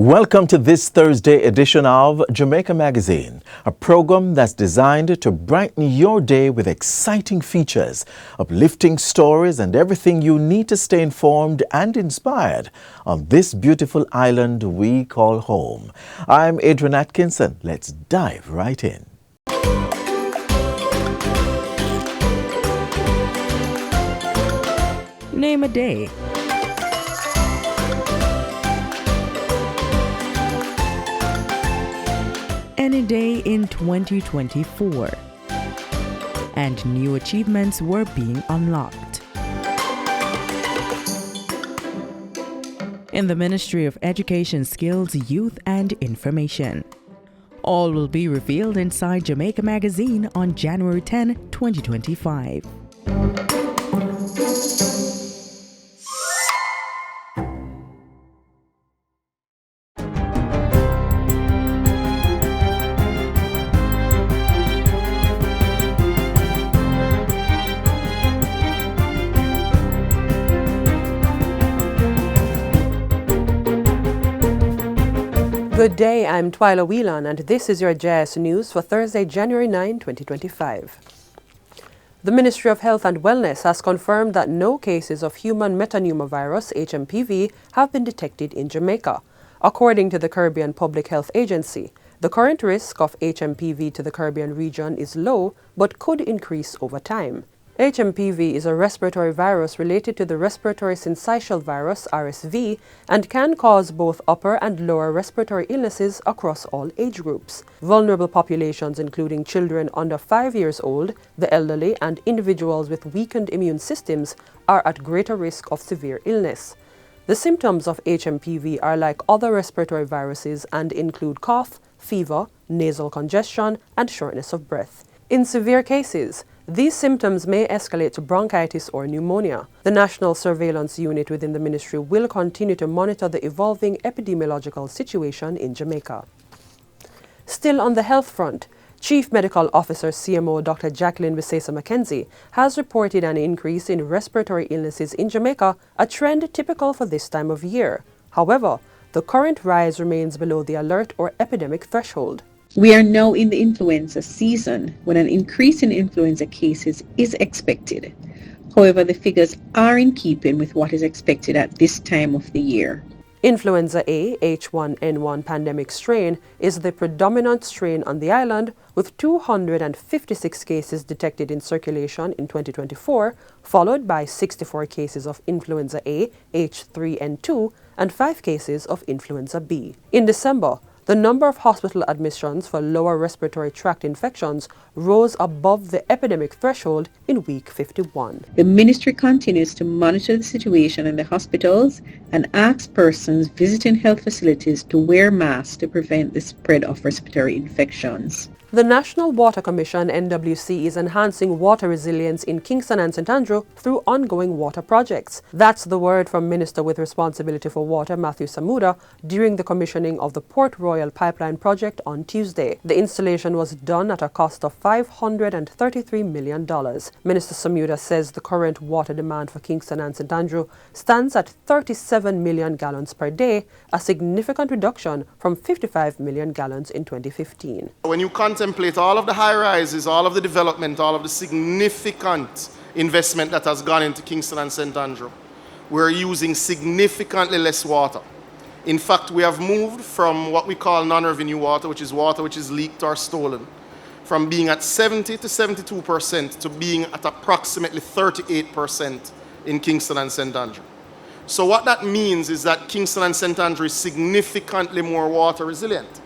Welcome to this Thursday edition of Jamaica Magazine, a program that's designed to brighten your day with exciting features, uplifting stories, and everything you need to stay informed and inspired on this beautiful island we call home. I'm Adrian Atkinson. Let's dive right in. Name a day. Any day in 2024, and new achievements were being unlocked. In the Ministry of Education, Skills, Youth and Information. All will be revealed inside Jamaica Magazine on January 10, 2025. Good day, I'm Twyla Whelan, and this is your JS News for Thursday, January 9, 2025. The Ministry of Health and Wellness has confirmed that no cases of human metapneumovirus, HMPV, have been detected in Jamaica. According to the Caribbean Public Health Agency, the current risk of HMPV to the Caribbean region is low but could increase over time. HMPV is a respiratory virus related to the respiratory syncytial virus, RSV, and can cause both upper and lower respiratory illnesses across all age groups. Vulnerable populations, including children under 5 years old, the elderly, and individuals with weakened immune systems, are at greater risk of severe illness. The symptoms of HMPV are like other respiratory viruses and include cough, fever, nasal congestion, and shortness of breath. In severe cases, these symptoms may escalate to bronchitis or pneumonia. The National Surveillance Unit within the ministry will continue to monitor the evolving epidemiological situation in Jamaica. Still on the health front, Chief Medical Officer CMO Dr. Jacqueline Visesa Mackenzie has reported an increase in respiratory illnesses in Jamaica, a trend typical for this time of year. However, the current rise remains below the alert or epidemic threshold. We are now in the influenza season when an increase in influenza cases is expected. However, the figures are in keeping with what is expected at this time of the year. Influenza A H1N1 pandemic strain is the predominant strain on the island, with 256 cases detected in circulation in 2024, followed by 64 cases of influenza A H3N2 and 5 cases of influenza B. In December, the number of hospital admissions for lower respiratory tract infections rose above the epidemic threshold in week 51. The ministry continues to monitor the situation in the hospitals and asks persons visiting health facilities to wear masks to prevent the spread of respiratory infections. The National Water Commission, NWC, is enhancing water resilience in Kingston and St. Andrew through ongoing water projects. That's the word from Minister with Responsibility for Water, Matthew Samuda, during the commissioning of the Port Royal Pipeline project on Tuesday. The installation was done at a cost of $533 million. Minister Samuda says the current water demand for Kingston and St. Andrew stands at 37 million gallons per day, a significant reduction from 55 million gallons in 2015. When you contemplate all of the high rises, all of the development, all of the significant investment that has gone into Kingston and St. Andrew, we're using significantly less water. In fact, we have moved from what we call non-revenue water, which is leaked or stolen, from being at 70 to 72% to being at approximately 38% in Kingston and St. Andrew. So what that means is that Kingston and St. Andrew is significantly more water resilient.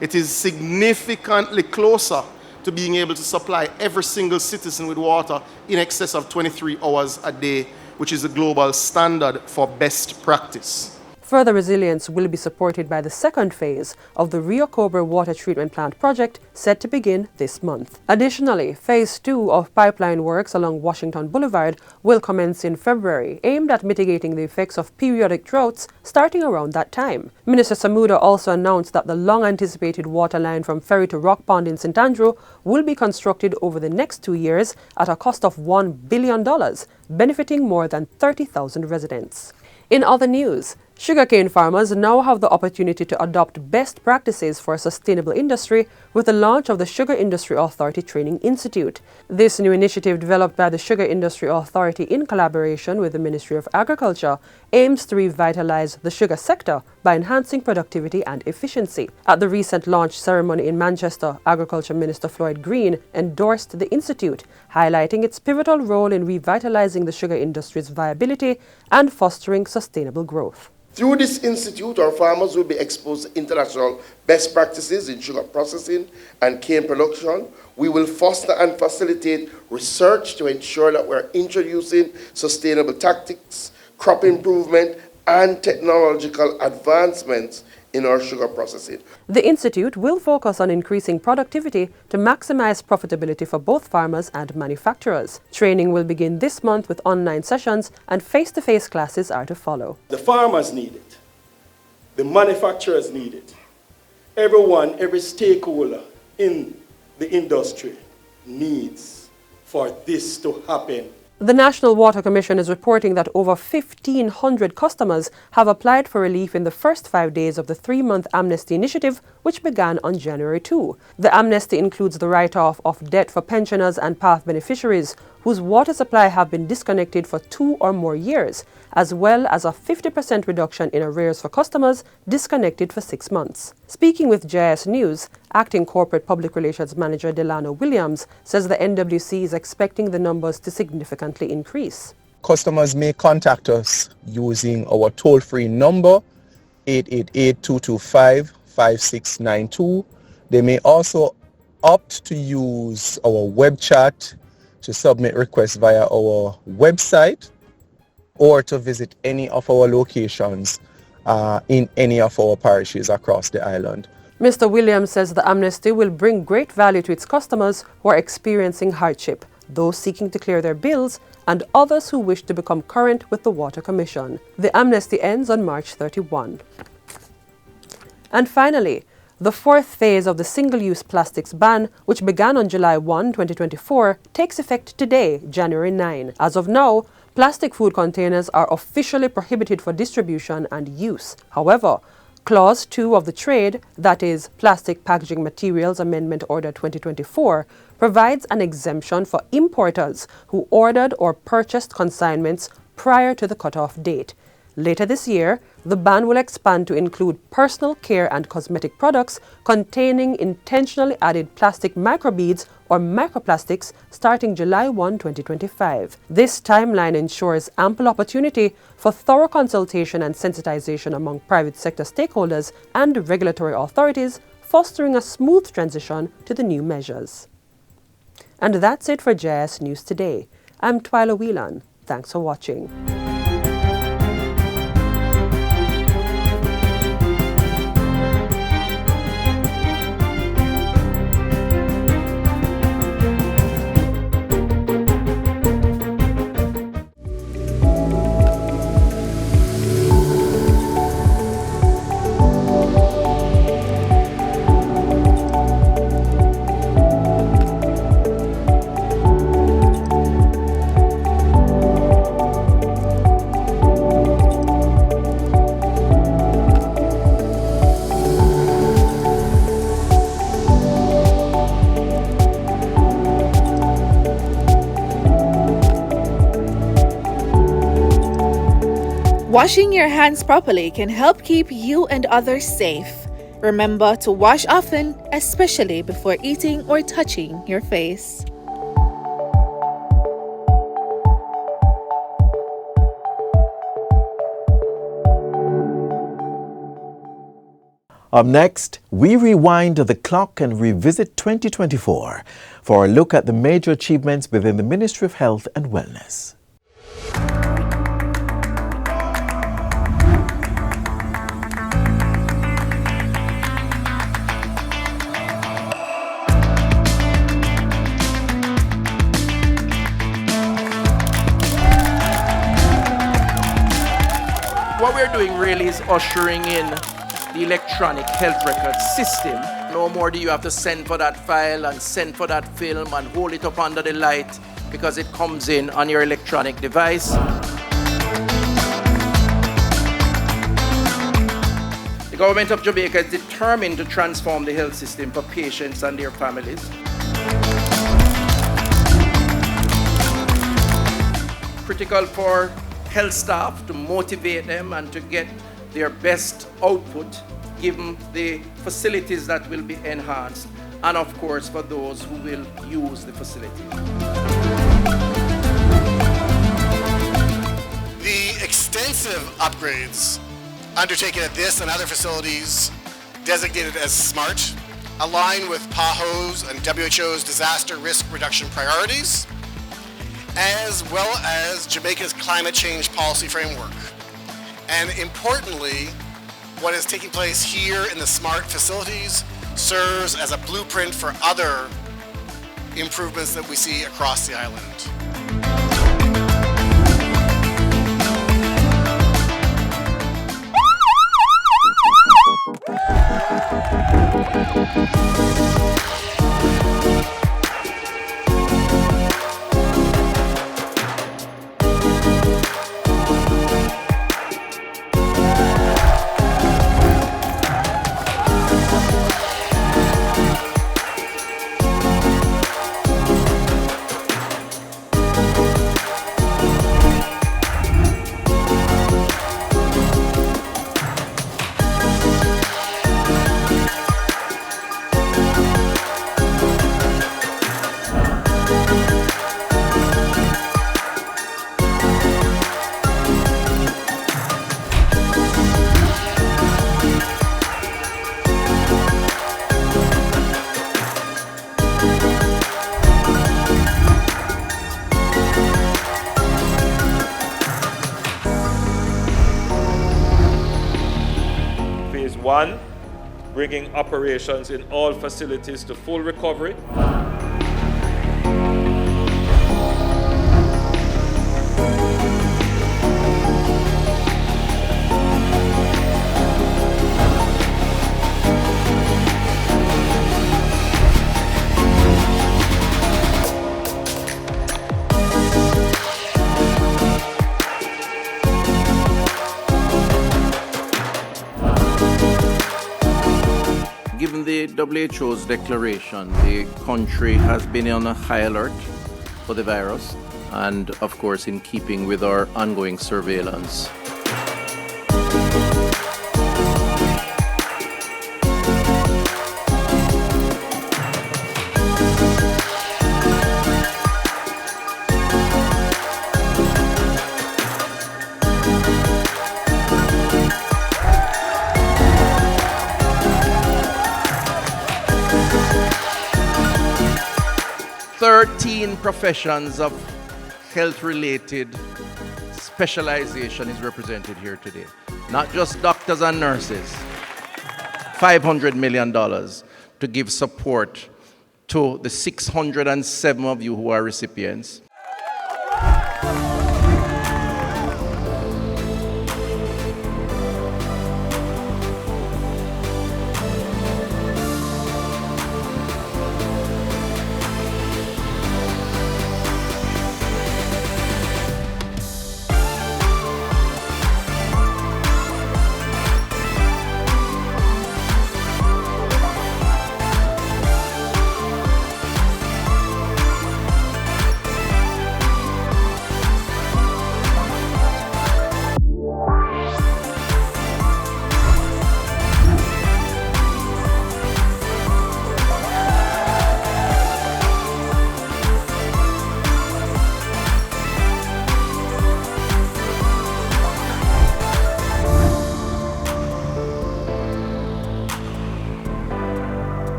It is significantly closer to being able to supply every single citizen with water in excess of 23 hours a day, which is a global standard for best practice. Further resilience will be supported by the second phase of the Rio Cobre Water Treatment Plant project set to begin this month. Additionally, Phase 2 of pipeline works along Washington Boulevard will commence in February, aimed at mitigating the effects of periodic droughts starting around that time. Minister Samuda also announced that the long-anticipated water line from Ferry to Rock Pond in St. Andrew will be constructed over the next 2 years at a cost of $1 billion, benefiting more than 30,000 residents. In other news, Sugarcane farmers now have the opportunity to adopt best practices for a sustainable industry with the launch of the Sugar Industry Authority Training Institute. This new initiative, developed by the Sugar Industry Authority in collaboration with the Ministry of Agriculture, aims to revitalize the sugar sector by enhancing productivity and efficiency. At the recent launch ceremony in Manchester, Agriculture Minister Floyd Green endorsed the institute, highlighting its pivotal role in revitalizing the sugar industry's viability and fostering sustainable growth. Through this institute, our farmers will be exposed to international best practices in sugar processing and cane production. We will foster and facilitate research to ensure that we're introducing sustainable tactics, crop improvement, and technological advancements in our sugar processing. The institute will focus on increasing productivity to maximize profitability for both farmers and manufacturers. Training will begin this month with online sessions, and face-to-face classes are to follow. The farmers need it. The manufacturers need it. Everyone, every stakeholder in the industry needs for this to happen. The National Water Commission is reporting that over 1,500 customers have applied for relief in the first 5 days of the 3-month amnesty initiative, which began on January 2. The amnesty includes the write-off of debt for pensioners and PATH beneficiaries whose water supply have been disconnected for 2 or more years, as well as a 50% reduction in arrears for customers disconnected for 6 months. Speaking with JS News, Acting Corporate Public Relations Manager Delano Williams says the NWC is expecting the numbers to significantly increase. Customers may contact us using our toll-free number 888-225-5692. They may also opt to use our web chat to submit requests via our website or to visit any of our locations in any of our parishes across the island. Mr. Williams says the amnesty will bring great value to its customers who are experiencing hardship, those seeking to clear their bills, and others who wish to become current with the Water Commission. The amnesty ends on March 31. And finally, the 4th phase of the single-use plastics ban, which began on July 1, 2024, takes effect today, January 9. As of now, plastic food containers are officially prohibited for distribution and use. However, Clause 2 of the Trade, that is, Plastic Packaging Materials Amendment Order 2024, provides an exemption for importers who ordered or purchased consignments prior to the cutoff date. Later this year, the ban will expand to include personal care and cosmetic products containing intentionally added plastic microbeads or microplastics starting July 1, 2025. This timeline ensures ample opportunity for thorough consultation and sensitization among private sector stakeholders and regulatory authorities, fostering a smooth transition to the new measures. And that's it for JS News Today. I'm Twyla Whelan. Thanks for watching. Washing your hands properly can help keep you and others safe. Remember to wash often, especially before eating or touching your face. Up next, we rewind the clock and revisit 2024 for a look at the major achievements within the Ministry of Health and Wellness. What we're doing really is ushering in the electronic health record system. No more do you have to send for that file and send for that film and hold it up under the light, because it comes in on your electronic device. The government of Jamaica is determined to transform the health system for patients and their families. Critical for health staff to motivate them and to get their best output given the facilities that will be enhanced, and of course for those who will use the facility. The extensive upgrades undertaken at this and other facilities designated as SMART align with PAHO's and WHO's disaster risk reduction priorities, as well as Jamaica's climate change policy framework. And importantly, what is taking place here in the SMART facilities serves as a blueprint for other improvements that we see across the island. One, bringing operations in all facilities to full recovery. Given the WHO's declaration, the country has been on a high alert for the virus and, of course, in keeping with our ongoing surveillance. Professions of health-related specialization is represented here today. Not just doctors and nurses. $500 million to give support to the 607 of you who are recipients.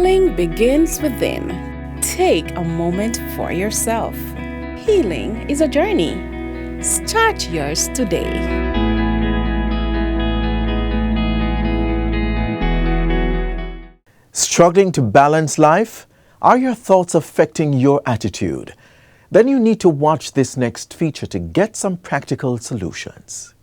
Healing begins within. Take a moment for yourself. Healing is a journey. Start yours today. Struggling to balance life? Are your thoughts affecting your attitude? Then you need to watch this next feature to get some practical solutions.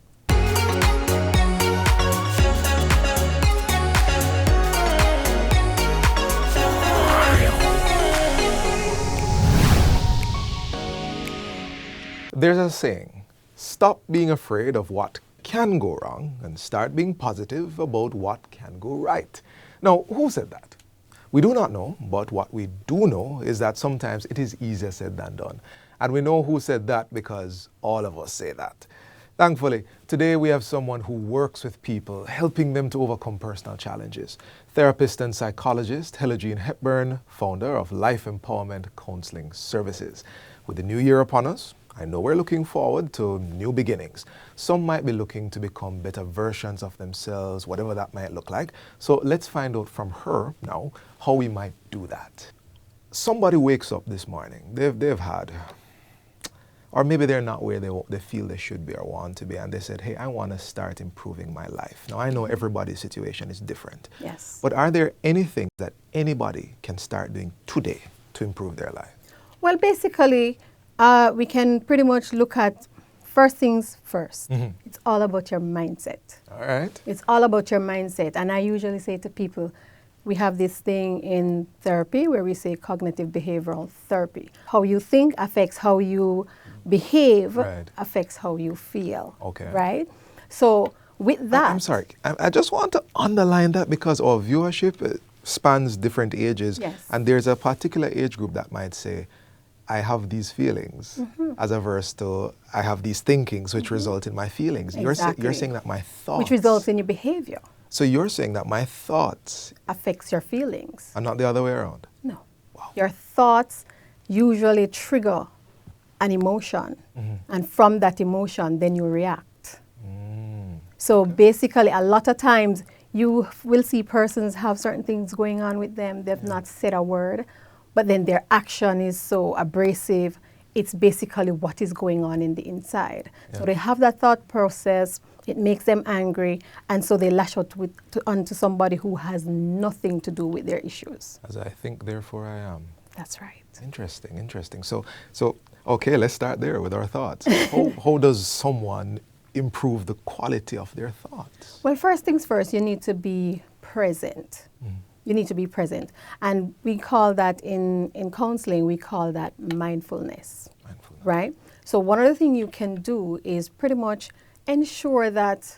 There's a saying, stop being afraid of what can go wrong and start being positive about what can go right. Now, who said that? We do not know, but what we do know is that sometimes it is easier said than done. And we know who said that because all of us say that. Thankfully, today we have someone who works with people, helping them to overcome personal challenges. Therapist and psychologist Helene Hepburn, founder of Life Empowerment Counseling Services. With the new year upon us, I know we're looking forward to new beginnings. Some might be looking to become better versions of themselves, whatever that might look like. So let's find out from her now how we might do that. Somebody wakes up this morning, they've had, or maybe they're not where they feel they should be or want to be, and they said, hey, I want to start improving my life. Now, I know everybody's situation is different. Yes. But are there anything that anybody can start doing today to improve their life? Well, basically, we can pretty much look at first things first. It's all about your mindset. All right. It's all about your mindset. And I usually say to people, we have this thing in therapy where we say cognitive behavioral therapy. How you think affects how you behave, affects how you feel. Okay. Right? So with that... I'm sorry. I just want to underline that because our viewership spans different ages. Yes. And there's a particular age group that might say, I have these feelings, as opposed to I have these thinkings which result in my feelings. Exactly. You're saying that my thoughts... Which results in your behavior. So you're saying that my thoughts... affects your feelings. And not the other way around? No. Wow. Your thoughts usually trigger an emotion. And from that emotion, then you react. So basically, a lot of times, you will see persons have certain things going on with them. They've not said a word. But then their action is so abrasive, it's basically what is going on in the inside. So they have that thought process, it makes them angry, and so they lash out onto somebody who has nothing to do with their issues. As I think, therefore I am. That's right. Interesting, interesting. So okay, let's start there with our thoughts. How does someone improve the quality of their thoughts? Well, first things first, you need to be present. You need to be present. And we call that in counseling, we call that mindfulness. Right? So one of the things you can do is pretty much ensure that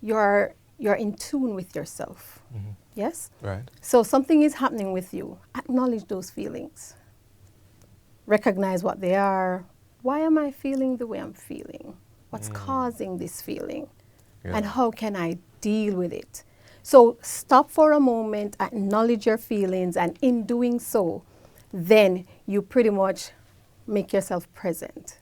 you're in tune with yourself. Yes? Right. So something is happening with you. Acknowledge those feelings. Recognize what they are. Why am I feeling the way I'm feeling? What's causing this feeling? And how can I deal with it? So stop for a moment, acknowledge your feelings, and in doing so, then you pretty much make yourself present.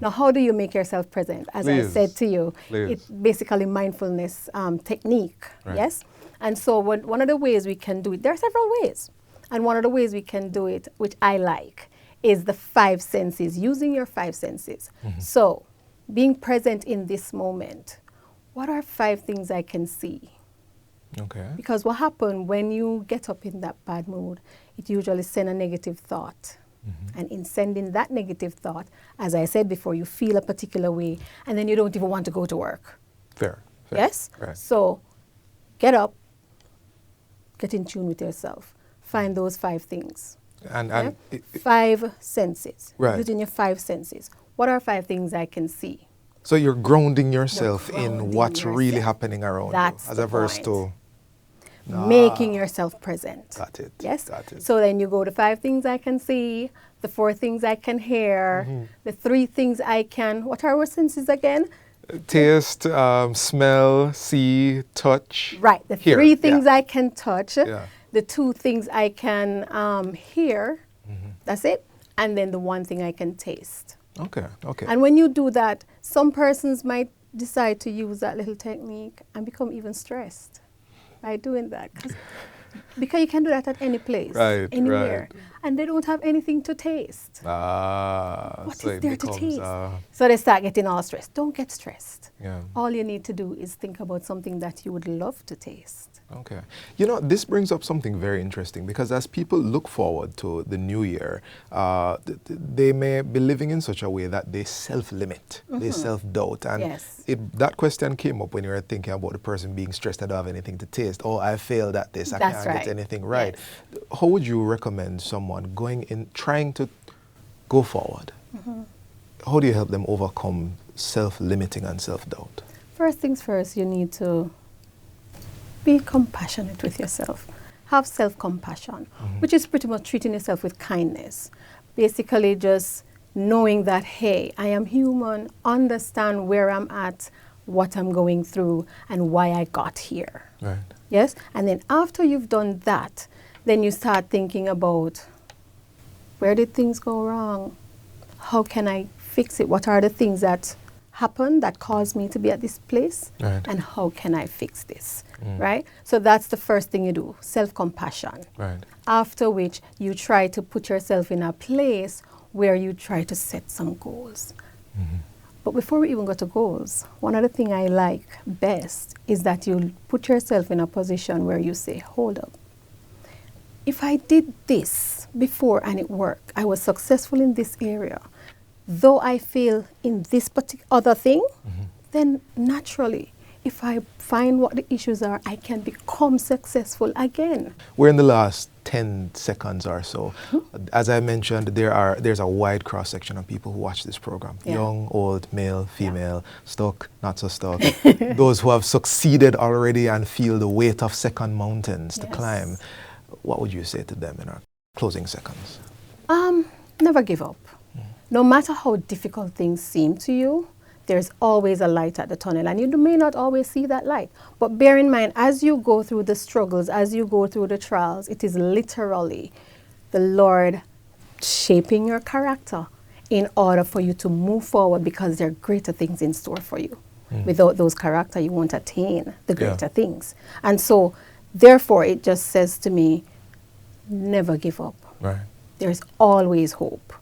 Now, how do you make yourself present? As I said to you, it's basically mindfulness technique, yes? And so one of the ways we can do it, there are several ways. And one of the ways we can do it, which I like, is the 5 senses, using your 5 senses. So being present in this moment, what are 5 things I can see? Okay. Because what happens when you get up in that bad mood, it usually sends a negative thought. And in sending that negative thought, as I said before, you feel a particular way, and then you don't even want to go to work. Fair. Yes? Right. So get up, get in tune with yourself. Find those 5 things. And 5 senses. Right. Using your 5 senses. What are 5 things I can see? So you're grounding yourself in what's really happening around you, as opposed to making yourself present. Got it. Yes? Got it. So then you go to 5 things I can see, the 4 things I can hear, the 3 things I can, what are our senses again? Taste, smell, see, touch. Right, the hear. 3 things I can touch, Yeah. the 2 things I can hear, that's it, and then the 1 thing I can taste. Okay, okay. And when you do that, some persons might decide to use that little technique and become even stressed by doing that. Because you can do that at any place, Right, anywhere. right. And they don't have anything to taste. What So is it there to becomes, taste? So they start getting all stressed. Don't get stressed. Yeah. All you need to do is think about something that you would love to taste. Okay. You know, this brings up something very interesting because as people look forward to the new year, they may be living in such a way that they self-limit, they self-doubt. And Yes. that question came up when you were thinking about the person being stressed, I don't have anything to taste. Oh, I failed at this, I That's can't right. get anything right. Yes. How would you recommend someone trying to go forward? How do you help them overcome self-limiting and self-doubt? First things first, you need to be compassionate with yourself. Have self-compassion, which is pretty much treating yourself with kindness. Basically just knowing that, hey, I am human, understand where I'm at, what I'm going through, and why I got here. Right. Yes? And then after you've done that, then you start thinking about, where did things go wrong? How can I fix it? What are the things that happened that caused me to be at this place? Right. And how can I fix this? Right? So that's the first thing you do, self-compassion. Right. After which you try to put yourself in a place where you try to set some goals. But before we even go to goals, one of the things I like best is that you put yourself in a position where you say, hold up. If I did this before and it worked, I was successful in this area, though I fail in this particular other thing, then naturally, if I find what the issues are, I can become successful again. We're in the last 10 seconds or so. As I mentioned, there's a wide cross-section of people who watch this program. Yeah. Young, old, male, female, stuck, not so stuck. Those who have succeeded already and feel the weight of second mountains to climb. What would you say to them in our closing seconds? Never give up. No matter how difficult things seem to you, there's always a light at the tunnel, and you may not always see that light. But bear in mind, as you go through the struggles, as you go through the trials, it is literally the Lord shaping your character in order for you to move forward, because there are greater things in store for you. Without those character, you won't attain the greater things. And so, therefore, it just says to me, never give up. Right. There's always hope.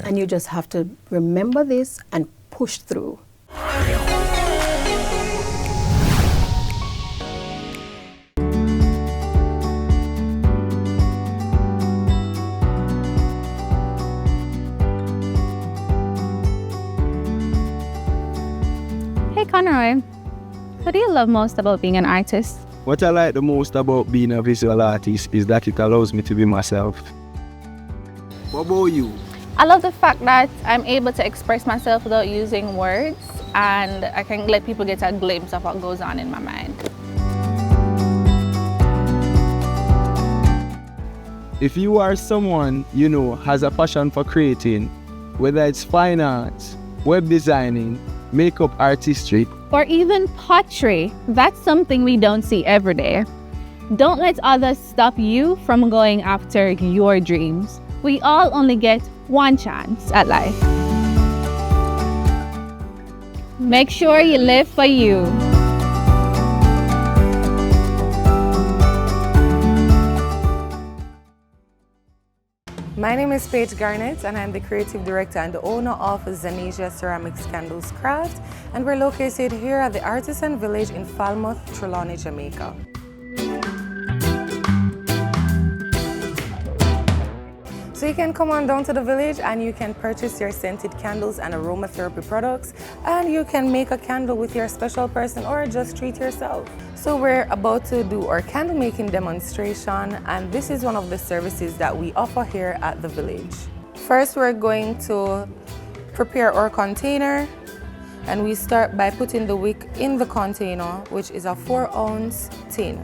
And you just have to remember this and push through. Hey Conroy, what do you love most about being an artist? What I like the most about being a visual artist is that it allows me to be myself. What about you? I love the fact that I'm able to express myself without using words, and I can let people get a glimpse of what goes on in my mind. If you are someone you know has a passion for creating, whether it's fine arts, web designing, makeup artistry, Or even pottery, that's something we don't see every day. Don't let others stop you from going after your dreams. We all only get one chance at life. Make sure you live for you. My name is Paige Garnett, and I'm the creative director and the owner of Zanesia Ceramics Candles Craft, and we're located here at the Artisan Village in Falmouth, Trelawney, Jamaica. So you can come on down to the village and you can purchase your scented candles and aromatherapy products, and you can make a candle with your special person or just treat yourself. So we're about to do our candle making demonstration, and this is one of the services that we offer here at the village. First, we're going to prepare our container, and we start by putting the wick in the container, which is a 4-ounce tin.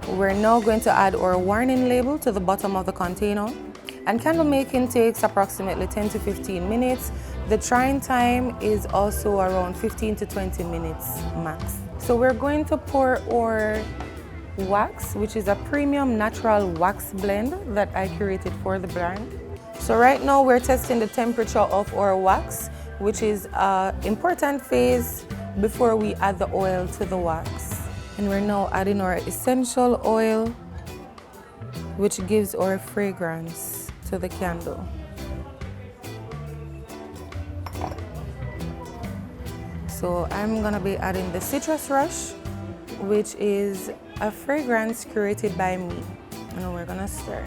We're now going to add our warning label to the bottom of the container. And candle making takes approximately 10 to 15 minutes. The drying time is also around 15 to 20 minutes max. So we're going to pour our wax, which is a premium natural wax blend that I created for the brand. So right now we're testing the temperature of our wax, which is an important phase before we add the oil to the wax. And we're now adding our essential oil, which gives our fragrance to the candle. So I'm gonna be adding the Citrus Rush, which is a fragrance created by me. And we're gonna stir.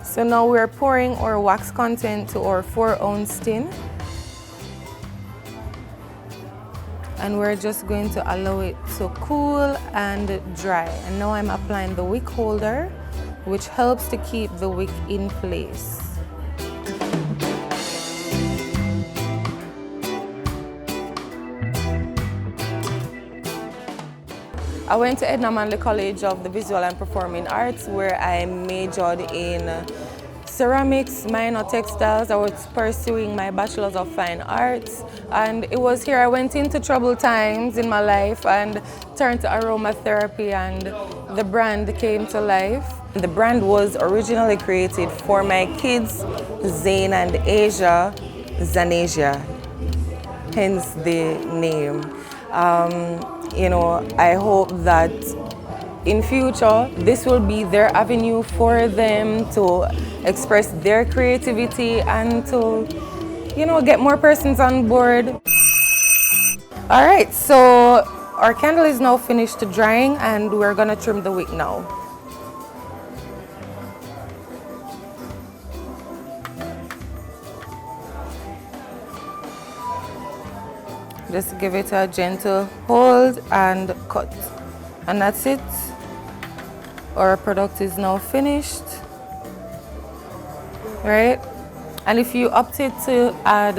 So now we're pouring our wax content to our 4-ounce tin. And we're just going to allow it to cool and dry. And now I'm applying the wick holder, which helps to keep the wick in place. I went to Edna Manley College of the Visual and Performing Arts, where I majored in ceramics, minor textiles. I was pursuing my Bachelor's of Fine Arts, and it was here I went into troubled times in my life and turned to aromatherapy, and the brand came to life. The brand was originally created for my kids, Zane and Asia, Zanasia, hence the name. I hope that in future, this will be their avenue for them to express their creativity and to, get more persons on board. All right, so our candle is now finished drying and we're gonna trim the wick now. Just give it a gentle hold and cut. And that's it. Our product is now finished. Right? And if you opted to add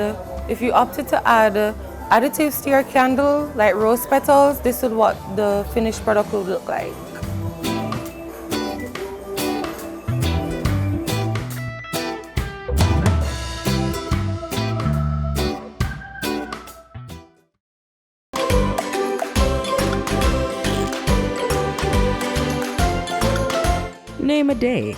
additives to your candle, like rose petals, this is what the finished product will look like. Name a day.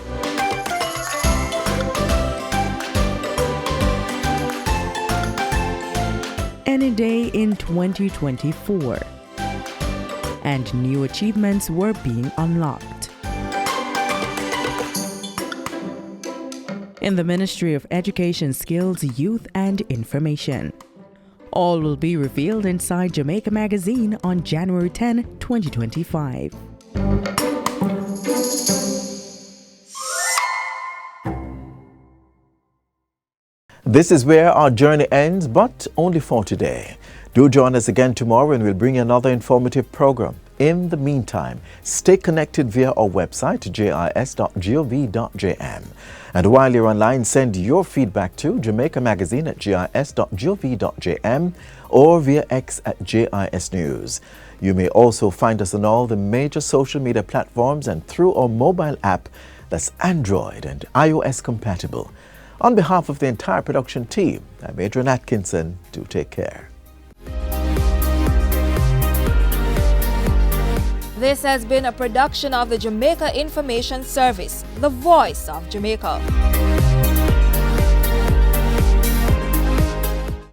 Any day in 2024. And new achievements were being unlocked. In the Ministry of Education, Skills, Youth and Information. All will be revealed inside Jamaica Magazine on January 10, 2025. This is where our journey ends, but only for today. Do join us again tomorrow and we'll bring you another informative program. In the meantime, stay connected via our website, jis.gov.jm. And while you're online, send your feedback to Jamaica Magazine at jis.gov.jm or via X at JIS News. You may also find us on all the major social media platforms and through our mobile app that's Android and iOS compatible. On behalf of the entire production team, I'm Adrian Atkinson. Do take care. This has been a production of the Jamaica Information Service, the voice of Jamaica.